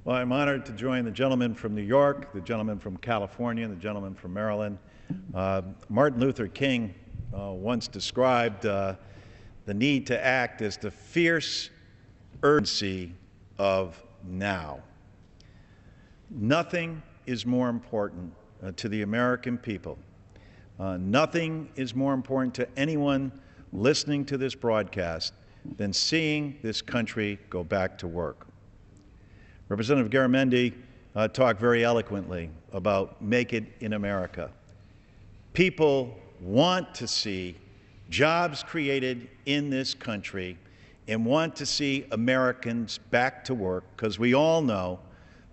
Well, I'm honored to join the gentleman from New York, the gentleman from California, and the gentleman from Maryland. Martin Luther King once described the need to act as the fierce urgency of now. Nothing is more important to the American people. Nothing is more important to anyone listening to this broadcast than seeing this country go back to work. Representative Garamendi talked very eloquently about Make It in America. People want to see jobs created in this country and want to see Americans back to work, because we all know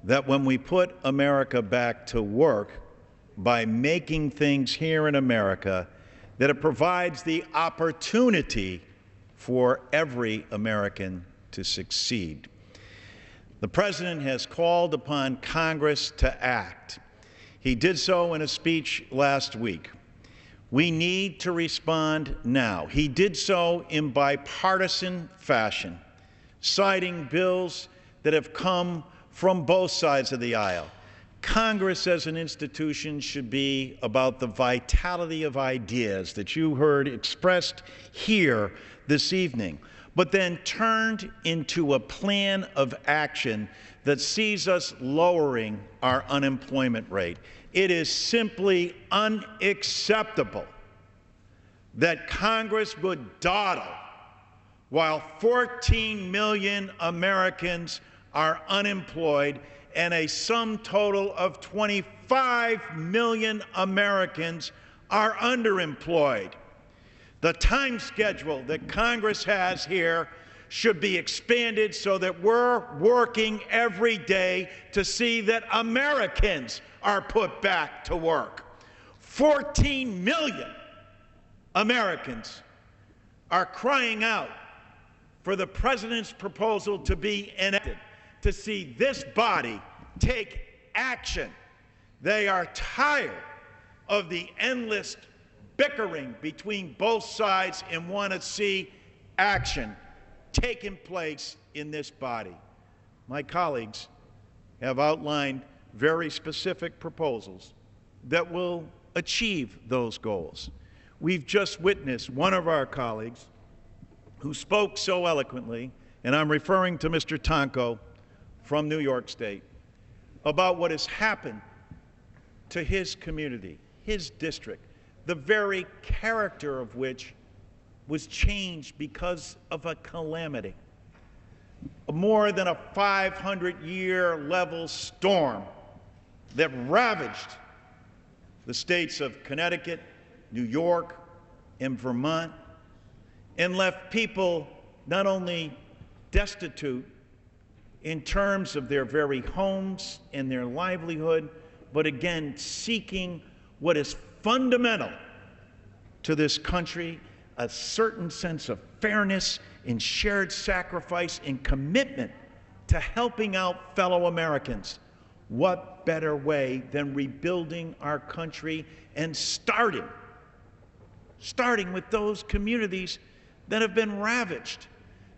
that when we put America back to work by making things here in America, that it provides the opportunity for every American to succeed. The President has called upon Congress to act. He did so in a speech last week. We need to respond now. He did so in bipartisan fashion, citing bills that have come from both sides of the aisle. Congress as an institution should be about the vitality of ideas that you heard expressed here this evening, but then turned into a plan of action that sees us lowering our unemployment rate. It is simply unacceptable that Congress would dawdle while 14 million Americans are unemployed and a sum total of 25 million Americans are underemployed. The time schedule that Congress has here should be expanded so that we're working every day to see that Americans are put back to work. 14 million Americans are crying out for the President's proposal to be enacted, to see this body take action. They are tired of the endless bickering between both sides and want to see action taking place in this body. My colleagues have outlined very specific proposals that will achieve those goals. We've just witnessed one of our colleagues who spoke so eloquently, and I'm referring to Mr. Tonko from New York State, about what has happened to his community, his district, the very character of which was changed because of a calamity. More than a 500-year level storm that ravaged the states of Connecticut, New York, and Vermont, and left people not only destitute in terms of their very homes and their livelihood, but again, seeking what is fundamental to this country, a certain sense of fairness and shared sacrifice and commitment to helping out fellow Americans. What better way than rebuilding our country and starting with those communities that have been ravaged?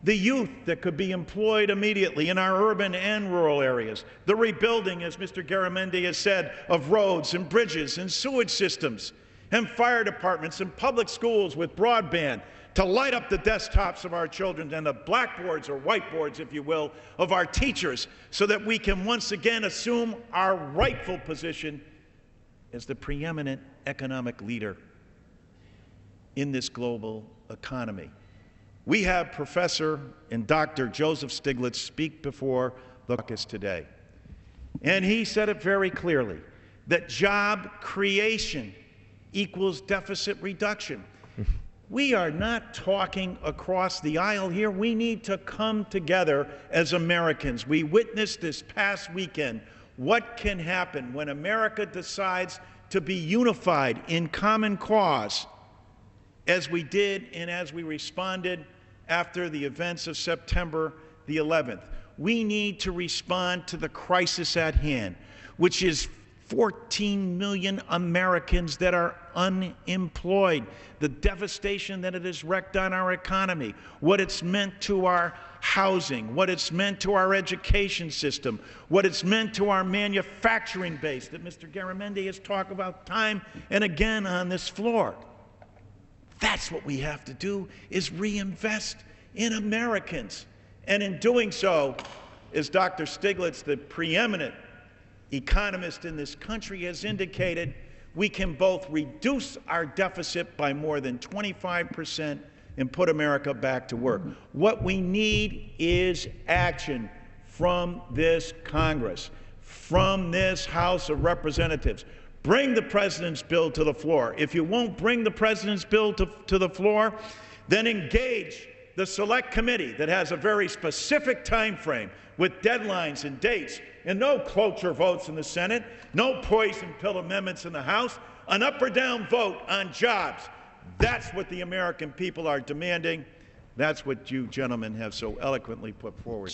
The youth that could be employed immediately in our urban and rural areas. The rebuilding, as Mr. Garamendi has said, of roads and bridges and sewage systems and fire departments and public schools with broadband to light up the desktops of our children and the blackboards or whiteboards, if you will, of our teachers, so that we can once again assume our rightful position as the preeminent economic leader in this global economy. We have Professor and Dr. Joseph Stiglitz speak before the caucus today. And he said it very clearly, that job creation equals deficit reduction. We are not talking across the aisle here. We need to come together as Americans. We witnessed this past weekend what can happen when America decides to be unified in common cause, as we did and as we responded after the events of September the 11th. We need to respond to the crisis at hand, which is 14 million Americans that are unemployed, the devastation that it has wreaked on our economy, what it's meant to our housing, what it's meant to our education system, what it's meant to our manufacturing base that Mr. Garamendi has talked about time and again on this floor. That's what we have to do, is reinvest in Americans. And in doing so, as Dr. Stiglitz, the preeminent economist in this country, has indicated, we can both reduce our deficit by more than 25% and put America back to work. What we need is action from this Congress, from this House of Representatives. Bring the President's bill to the floor. If you won't bring the President's bill to the floor, then engage the Select Committee that has a very specific time frame with deadlines and dates, and no cloture votes in the Senate, no poison pill amendments in the House, an up or down vote on jobs. That's what the American people are demanding. That's what you gentlemen have so eloquently put forward.